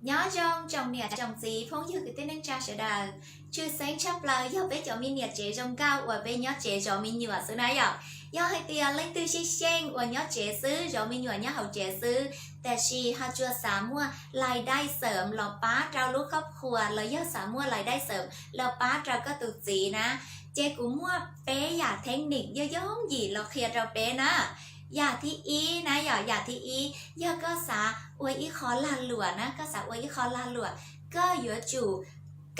nhớ trong nhà trong gì phong như cái tên anh cha sẽ đào chưa sáng chấp lời do bé cho mình nhiệt chế trong cao và bé nhớ chế cho mình nhựa xứ này à do hai tia lên từ xí xanh và nhớ chế xứ cho mình nhựa nhớ hậu chế xứแต่ชีฮัจจัวสามัวรายได้เสริมเราป้าเราลูกครอบครัวเราเยอะสามัวรายได้เสริมเราป้าเราก็ตุจีนะเจ๊กูมัวเป๊อย่าเทคนิคเยอะๆหยีเราเคลียร์เราเป๊นะอย่าที่อีนะอย่าที่อีอย่าก็สาอวยอีขอลาหลวนะก็สาอวยอีขอลาหลวก็อยู่จู่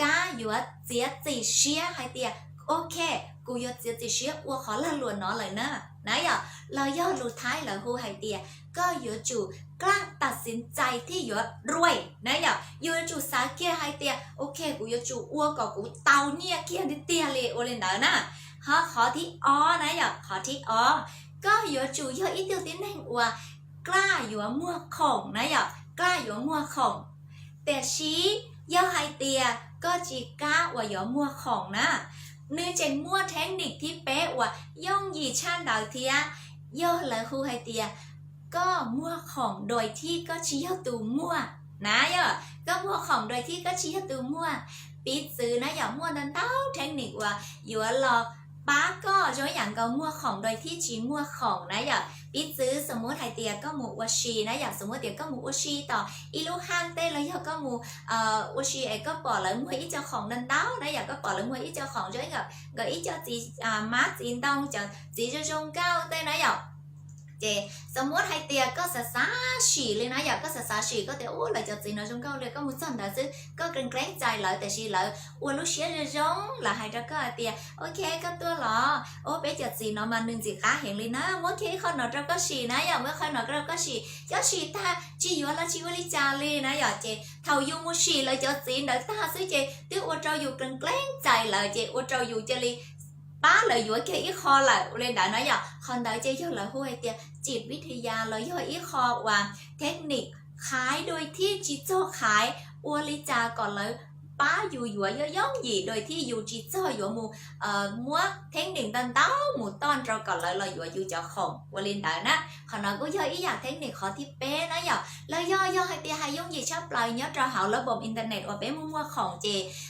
ก้าอยู่เจี๊ยจีเชียให้เตียโอเคกูอยู่เจี๊ยจีเชียอวยขอลาหลวเนาะเลยนะเราย่อรูท้ายเราหูให้เตียก็อยู่จู่กล้าตัดสินใจที่อยู่รวยนะอยู่จู่สาเกียให้เตียโอเคกูอยู่จู่อ้วกกูเตาเนี่ยเกียดิเตียเลยโอเลยนะขอที่อ้อนะขอที่อ้อก็อยู่จู่ย่ออีเตียวที่นั่งอ้วกล้าอยู่มั่วของนะกล้าอยู่มั่วของแต่ชี้ย่อให้เตียก็จีกล้าว่าอยู่มั่วของนะเนื้อเจนมั่วเทคนิคที่เป๊ะว่าย่องยีช่างดาวเทียย่อเลยครูให้เตียก็มั่วของโดยที่ก็ชี้ตูมั่วนะก็มั่วของโดยที่ก็ชี้ตูมั่วปิดซื้อนะมั่วนั้นเต้าเทคนิคว่าอยู่หลอกป้าก็จะอย่างก็มั่วของโดยที่ชี้มั่วของนะปิดซื้อสมมติไทยเตียก็หมูวชีนะสมมติเตียก็หมูวชีต่ออีลูกห้างเต้แล้วก็หมูวชีไอ้ก็ปล่อยเลยมัวอีเจ้าของนั้นเต้านะก็ปล่อยเลยมัวอีเจ้าของด้วยกับอีเจ้าจีม้าจีนต้องจะจีจะจงเก้าเต้นะเจสมมติให้เตียก็สาฉีเลยนะก็สาฉีก็แต่โอ้เลยจะจีนเราจงเก้าเลยก็มุจันแต่ซื้อก็เกรงเกรงใจเลยแต่ชีเลยอ้วนลูกเชียจะจงlàให้เราก็เตียโอเคก็ตัวหรอโอ้เป๊ะจะจีนเนาะมาหนึ่งจีขาเห็นเลยนะเมื่อกี้คนหนอเราก็ฉีนะเมื่อคนหนอเราก็ฉีจะฉีตาจีอยู่แล้วจีวันลิจาเลยนะเจเท่าอยู่มุฉีเลยจะจีนเดี๋ยวตาซื้อเจตื้ออ้วนเราอยู่เกรงเกรงใจเลยเจอ้วนเราอยู่จะเลยป้าเลยอยู่แค่อีคอเลยเรียนได้นะคนได้เจย่อเลยหัวเตียจิตวิทยาเลยย่ออีคอว่าเทคนิคขายโดยที่จิโจ้ขายอวลิจาก่อนเลยป้าอยู่ย่องหยีโดยที่อยู่จิโจ้อยู่หมู่มัวเทคนิคตันเต้าหมู่ต้อนเราก่อนเลยอยู่เจ้าของวลินได้นะขณะก็ย่ออีอยากเทคนิคขอที่เป๊ะนะแล้วย่อให้เตียให้ย่องหยีชอบปล่อยเนาะเราหาระบบอินเทอร์เน็ตว่าเป๊ะมัวของเจ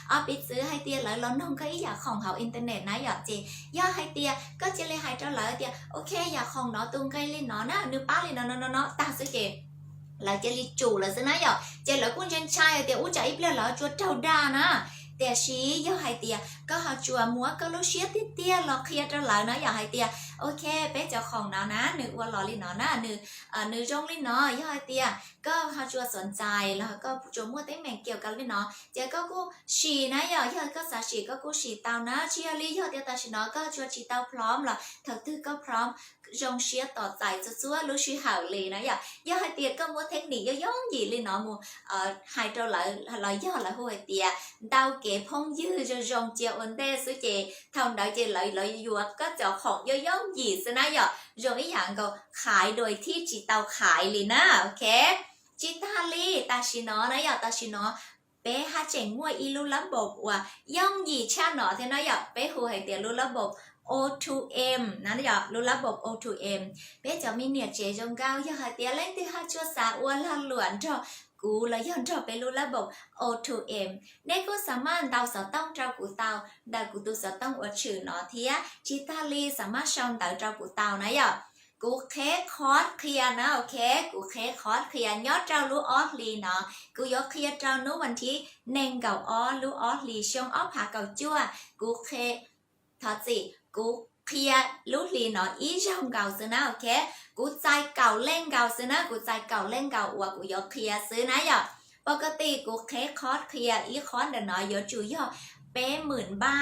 เอาปิดซื้อให้เตียแล้วน้องก็อีอยากของเขาอินเทอร์เน็ตนะเจย่อให้เตียก็จะเลยให้เจ้าเลยเตียโอเคอยากของเนาะตุ้งไกลเลยเนาะนะนึกป้าเลยเนาะตาซื้อเจlà chơi li chủ là thế này chơi là quân chân trai thì út chạy lên là chuột trâu đa nèแต่ชี้ย่อให้เตียก็หาจัวมัวก็รู้เชียติเตียเราเคลียร์จะหลายนะอย่าให้เตียโอเคเป๊ะเจ้าของเรานะหนึ่งวันรอลินเนาะนะหนึ่งจงลินเนาะย่อให้เตียก็หาจัวสนใจแล้วก็จัวมัวเต้แมงเกี่ยวกันลินเนาะเจ้าก็กูฉีนะย่อก็สาฉีก็กูฉีเตานะเชียลิย่อเตียตาฉีเนาะก็จัวฉีเตาพร้อมละถักตื้อก็พร้อมจงเชียต่อใจจัวรู้ชีหาวเลยนะย่อให้เตียก็มัวเทคนิคย่อgìลินเนาะมัวให้เจ้าlạiย่อlạiหัวเตียดาวเก็บห้องยืดจะรองเจียวอันเดสุเจทำได้เจเลยอยู่ก็เจ้าของย่อหยีซะนะรองอีอย่างก็ขายโดยที่จีเตาขายเลยนะโอเคจีตาลีตาชิโนนะตาชิโนเป๊ะฮะเจ๋งมัวอีรู้ระบบว่าย่องหยีชาหนอเท่านั้นเป๊ะหัวให้เตียรู้ระบบ O2M นั่นรู้ระบบ O2M เป๊ะจะมีเนี่ยเจจงเก้าย่อให้เตียเล่นที่ฮะจัวสาอ้วนละหลวนจ้ะกูเลยย้อนไปรู้ระบบ O2M ได้ก็สามารถดาวสต้องเจ้ากูเตาดาวกูตูสต้องอดชื่อเนาะเทียจิตาลีสามารถชมดาวเจ้ากูเตานะกูเคคอร์สเคลียร์นะโอเคกูเคคอร์สเคลียร์ยอดเจ้ารู้ออสลีเนาะกูยกเคลียร์เจ้านู้วันที่เน่งเก่าออรู้ออสลีช่วงออผาเก่าจั่วกูเคทอสิกูเคลียร์รู้ลีเนาะอีช่องเก่าซื้อนะโอเคกูใจเก่าเล่งเก่าซื้อนะกูใจเก่าเล่งเก่าว่ากูยกเคลียร์ซื้อนะปกติกูเคคอร์สเคลียร์อีคอร์สเดี๋ยวน้อยยจุยเป๊10,000 บ้า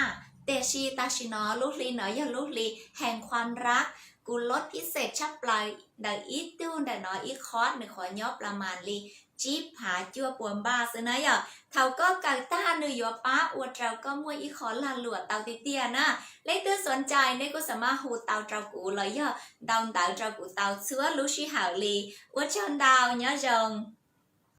แต่ชีตาชินอลูกลีเนาะลูกลีแห่งความรักกูลดพิเศษชับปลายเดี๋ยวอีตู้เดี๋ยวน้อยอีคอร์สหนึ่งขอย่อประมาณลีจีบหาจั่วปวมบ้าซื้อนะเขาก็ไก่ต้าหนึ่งอยู่ป้าอวดเราก็มั่วอีคอร์สลาหลวดเตาติเตียนะเล็กตื้อสนใจเนี่ยก็สามารถหูเตาเจ้ากูเลยดาวเตาเจ้ากูเตาเชื้อลูกชีหาวลีอวดชนดาวเนาะจง